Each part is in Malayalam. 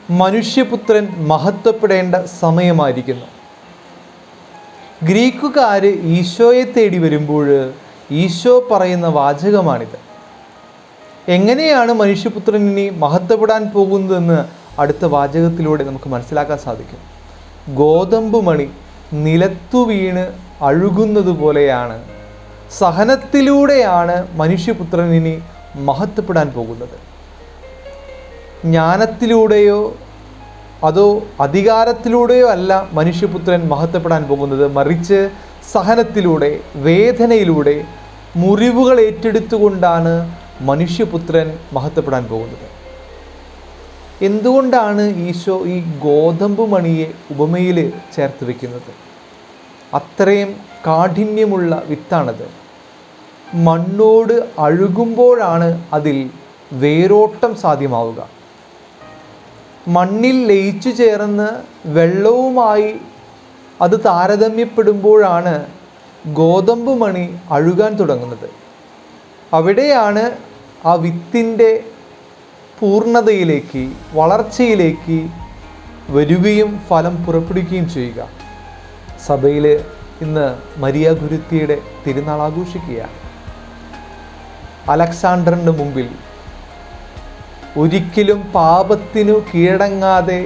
മനുഷ്യപുത്രൻ മഹത്വപ്പെടേണ്ട സമയമായിരിക്കുന്നു. ഗ്രീക്കുകാർ ഈശോയെ തേടി വരുമ്പോൾ ഈശോ പറയുന്ന വാചകമാണിത്. എങ്ങനെയാണ് മനുഷ്യപുത്രൻ ഇനി മഹത്വപ്പെടാൻ പോകുന്നതെന്ന് അടുത്ത വാചകത്തിലൂടെ നമുക്ക് മനസ്സിലാക്കാൻ സാധിക്കും. ഗോതമ്പ് മണി നിലത്തു വീണ് അഴുകുന്നത് പോലെയാണ്, സഹനത്തിലൂടെയാണ് മനുഷ്യപുത്രൻ ഇനി മഹത്വപ്പെടാൻ പോകുന്നത്. ജ്ഞാനത്തിലൂടെയോ അതോ അധികാരത്തിലൂടെയോ അല്ല മനുഷ്യപുത്രൻ മഹത്വപ്പെടാൻ പോകുന്നത്, മറിച്ച് സഹനത്തിലൂടെ, വേദനയിലൂടെ, മുറിവുകൾ ഏറ്റെടുത്തുകൊണ്ടാണ് മനുഷ്യപുത്രൻ മഹത്വപ്പെടാൻ പോകുന്നത്. എന്തുകൊണ്ടാണ് ഈശോ ഈ ഗോതമ്പ് മണിയെ ഉപമയിൽ ചേർത്ത് വയ്ക്കുന്നത്? അത്രയും കാഠിന്യമുള്ള വിത്താണത്. മണ്ണോട് അഴുകുമ്പോഴാണ് അതിൽ വേരോട്ടം സാധ്യമാവുക. മണ്ണിൽ ലയിച്ചു ചേർന്ന് വെള്ളവുമായി അത് താരതമ്യപ്പെടുമ്പോഴാണ് ഗോതമ്പ് മണി അഴുകാൻ തുടങ്ങുന്നത്. അവിടെയാണ് ആ വിത്തിൻ്റെ പൂർണ്ണതയിലേക്ക്, വളർച്ചയിലേക്ക് വരികയും ഫലം പുറപ്പെടുകയും ചെയ്യുക. സഭയിൽ ഇന്ന് മരിയ ഗുരുത്തിയുടെ തിരുനാൾ ആഘോഷിക്കുകയാണ്. അലക്സാണ്ടറിന് മുമ്പിൽ ഒരിക്കലും പാപത്തിനു കീഴടങ്ങാതെ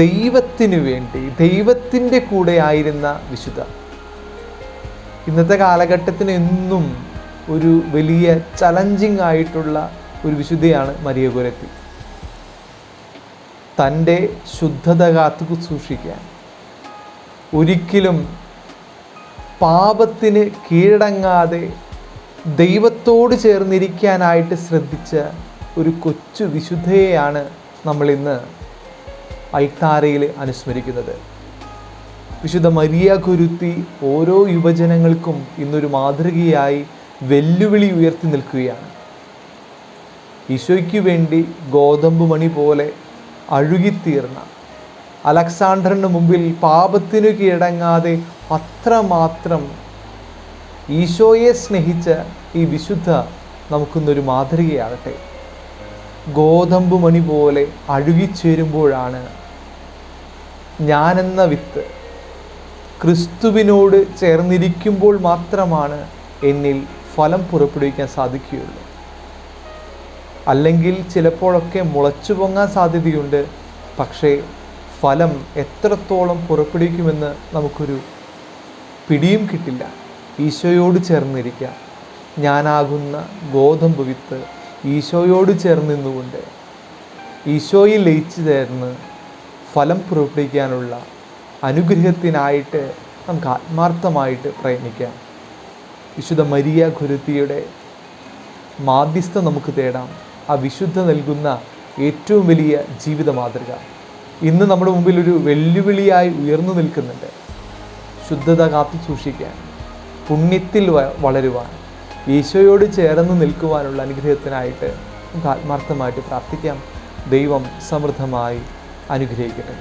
ദൈവത്തിനു വേണ്ടി, ദൈവത്തിൻ്റെ കൂടെ ആയിരുന്ന വിശുദ്ധ. ഇന്നത്തെ കാലഘട്ടത്തിന് എന്നും ഒരു വലിയ ചലഞ്ചിങ് ആയിട്ടുള്ള ഒരു വിശുദ്ധയാണ് മരിയ ഗുരുത്തി. തൻ്റെ ശുദ്ധത കാത്തു സൂക്ഷിക്കാൻ, ഒരിക്കലും പാപത്തിന് കീഴടങ്ങാതെ ദൈവത്തോട് ചേർന്നിരിക്കാനായിട്ട് ശ്രദ്ധിച്ച ഒരു കൊച്ചു വിശുദ്ധയെയാണ് നമ്മളിന്ന് ഐത്താരയിൽ അനുസ്മരിക്കുന്നത്. വിശുദ്ധ മരിയ ഗുരുത്തി ഓരോ യുവജനങ്ങൾക്കും ഇന്നൊരു മാതൃകയായി വെല്ലുവിളി ഉയർത്തി നിൽക്കുകയാണ്. ഈശോയ്ക്ക് വേണ്ടി ഗോതമ്പ് മണി പോലെ അഴുകിത്തീർന്ന, അലക്സാണ്ടറിന് മുമ്പിൽ പാപത്തിനു കീഴടങ്ങാതെ അത്രമാത്രം ഈശോയെ സ്നേഹിച്ച ഈ വിശുദ്ധ നമുക്കിന്നൊരു മാതൃകയാകട്ടെ. ഗോതമ്പ് മണി പോലെ അഴുകിച്ചേരുമ്പോഴാണ് ഞാനെന്ന വിത്ത് ക്രിസ്തുവിനോട് ചേർന്നിരിക്കുമ്പോൾ മാത്രമാണ് എന്നിൽ ഫലം പുറപ്പെടുവിക്കാൻ സാധിക്കുകയുള്ളൂ. അല്ലെങ്കിൽ ചിലപ്പോഴൊക്കെ മുളച്ചു പൊങ്ങാൻ സാധ്യതയുണ്ട്, പക്ഷേ ഫലം എത്രത്തോളം പുറപ്പെടുവിക്കുമെന്ന് നമുക്കൊരു പിടിയും കിട്ടില്ല. ഈശോയോട് ചേർന്നിരിക്കുക. ഞാനാകുന്ന ഗോതമ്പ് വിത്ത് ഈശോയോട് ചേർന്ന് നിന്നുകൊണ്ട് ഈശോയിൽ ലയിച്ചു ചേർന്ന് ഫലം പുറപ്പെടുവിക്കാനുള്ള അനുഗ്രഹത്തിനായിട്ട് നമുക്ക് ആത്മാർത്ഥമായിട്ട് പ്രയത്നിക്കാം. വിശുദ്ധ മരിയ ഗുരുത്തിയുടെ മാധ്യസ്ഥം നമുക്ക് തേടാം. ആ വിശുദ്ധ നൽകുന്ന ഏറ്റവും വലിയ ജീവിത മാതൃക ഇന്ന് നമ്മുടെ മുമ്പിൽ ഒരു വെല്ലുവിളിയായി ഉയർന്നു നിൽക്കുന്നുണ്ട്. ശുദ്ധത കാത്തു സൂക്ഷിക്കാൻ, പുണ്യത്തിൽ വളരുവാൻ, ഈശോയോട് ചേർന്ന് നിൽക്കുവാനുള്ള അനുഗ്രഹത്തിനായിട്ട് നമുക്ക് ആത്മാർത്ഥമായിട്ട് പ്രാർത്ഥിക്കാം. ദൈവം സമൃദ്ധമായി അനുഗ്രഹിക്കട്ടെ.